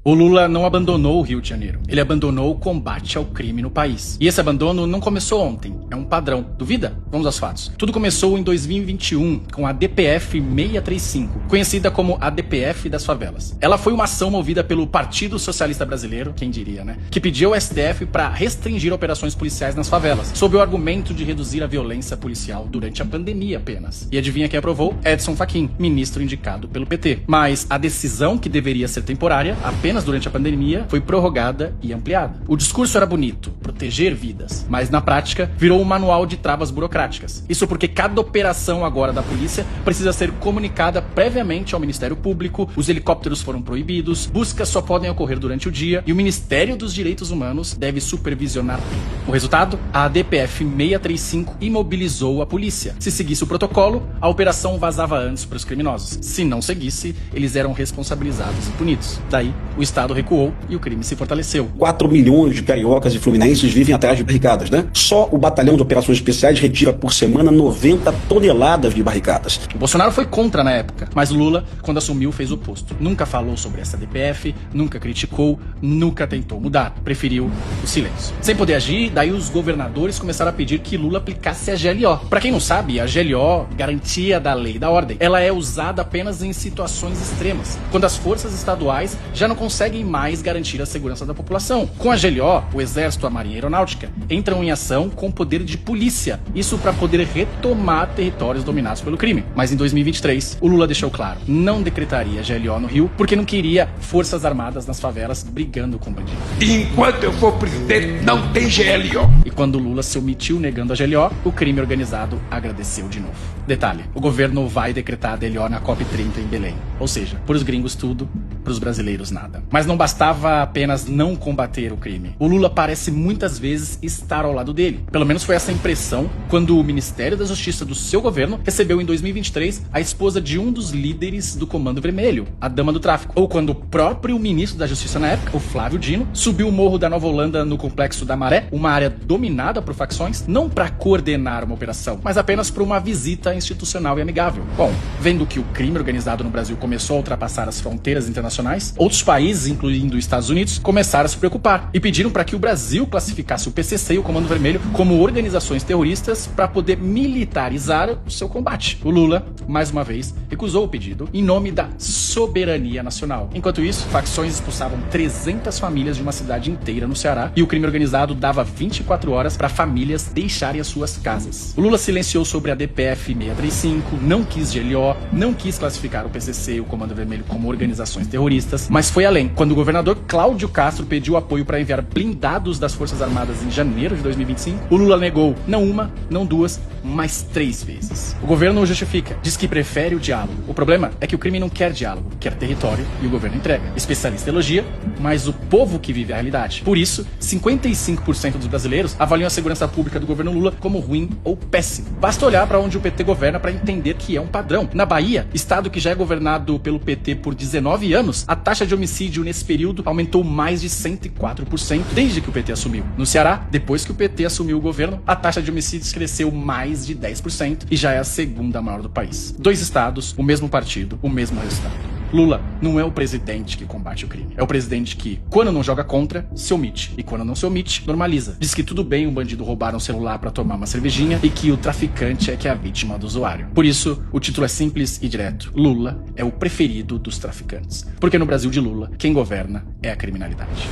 O Lula não abandonou o Rio de Janeiro, ele abandonou o combate ao crime no país. E esse abandono não começou ontem, é um padrão. Duvida? Vamos aos fatos. Tudo começou em 2021, com a DPF 635, conhecida como a DPF das favelas. Ela foi uma ação movida pelo Partido Socialista Brasileiro, quem diria, né? Que pediu ao STF para restringir operações policiais nas favelas, sob o argumento de reduzir a violência policial durante a pandemia apenas. E adivinha quem aprovou? Edson Fachin, ministro indicado pelo PT. Mas a decisão, que deveria ser temporária, apenas durante a pandemia, foi prorrogada e ampliada. O discurso era bonito, proteger vidas, mas na prática virou um manual de travas burocráticas. Isso porque cada operação agora da polícia precisa ser comunicada previamente ao Ministério Público, os helicópteros foram proibidos, buscas só podem ocorrer durante o dia e o Ministério dos Direitos Humanos deve supervisionar tudo. O resultado? A DPF 635 imobilizou a polícia. Se seguisse o protocolo, a operação vazava antes para os criminosos. Se não seguisse, eles eram responsabilizados e punidos. Daí, o Estado recuou e o crime se fortaleceu. 4 milhões de cariocas e fluminenses vivem atrás de barricadas, né? Só o Batalhão de Operações Especiais retira por semana 90 toneladas de barricadas. O Bolsonaro foi contra na época, mas o Lula, quando assumiu, fez o oposto. Nunca falou sobre essa DPF, nunca criticou, nunca tentou mudar. Preferiu o silêncio. Sem poder agir, daí os governadores começaram a pedir que Lula aplicasse a GLO. Pra quem não sabe, a GLO, Garantia da Lei e da Ordem, ela é usada apenas em situações extremas, quando as forças estaduais já não conseguem mais garantir a segurança da população. Com a GLO, o Exército, a Marinha e a Aeronáutica entram em ação com poder de polícia, isso para poder retomar territórios dominados pelo crime. Mas em 2023, o Lula deixou claro, não decretaria GLO no Rio, porque não queria forças armadas nas favelas brigando com bandidos. Enquanto eu for presidente, não tem GLO. E quando o Lula se omitiu negando a GLO, o crime organizado agradeceu de novo. Detalhe, o governo vai decretar a DLO na COP30 em Belém. Ou seja, para os gringos tudo, para os brasileiros nada. Mas não bastava apenas não combater o crime. O Lula parece muitas vezes estar ao lado dele. Pelo menos foi essa a impressão quando o Ministério da Justiça do seu governo recebeu em 2023 a esposa de um dos líderes do Comando Vermelho, a dama do tráfico. Ou quando o próprio ministro da Justiça na época, o Flávio Dino, subiu o morro da Nova Holanda no Complexo da Maré, uma área dominada por facções, não para coordenar uma operação, mas apenas para uma visita institucional e amigável. Bom, vendo que o crime organizado no Brasil começou a ultrapassar as fronteiras internacionais, outros países, incluindo os Estados Unidos, começaram a se preocupar e pediram para que o Brasil classificasse o PCC e o Comando Vermelho como organizações terroristas para poder militarizar o seu combate. O Lula, mais uma vez, recusou o pedido em nome da soberania nacional. Enquanto isso, facções expulsavam 300 famílias de uma cidade inteira no Ceará e o crime organizado dava 24 horas para famílias deixarem as suas casas. O Lula silenciou sobre a DPF 635, não quis GLO, não quis classificar o PCC e o Comando Vermelho como organizações terroristas, mas foi além. Quando o governador Cláudio Castro pediu apoio para enviar blindados das Forças Armadas em janeiro de 2025, o Lula negou não uma, não duas, mas 3 vezes. O governo o justifica, diz que prefere o diálogo. O problema é que o crime não quer diálogo, quer território e o governo entrega. Especialista elogia, mas o povo que vive a realidade. Por isso, 55% dos brasileiros avaliam a segurança pública do governo Lula como ruim ou péssimo. Basta olhar para onde o PT governa para entender que é um padrão. Na Bahia, estado que já é governado pelo PT por 19 anos, a taxa de homicídio nesse período aumentou mais de 104% desde que o PT assumiu. No Ceará, depois que o PT assumiu o governo, a taxa de homicídios cresceu mais de 10% e já é a segunda maior do país. 2 estados, o mesmo partido, o mesmo resultado. Lula não é o presidente que combate o crime. É o presidente que, quando não joga contra, se omite. E quando não se omite, normaliza. Diz que tudo bem um bandido roubar um celular pra tomar uma cervejinha e que o traficante é que é a vítima do usuário. Por isso, o título é simples e direto. Lula é o preferido dos traficantes. Porque no Brasil de Lula, quem governa é a criminalidade.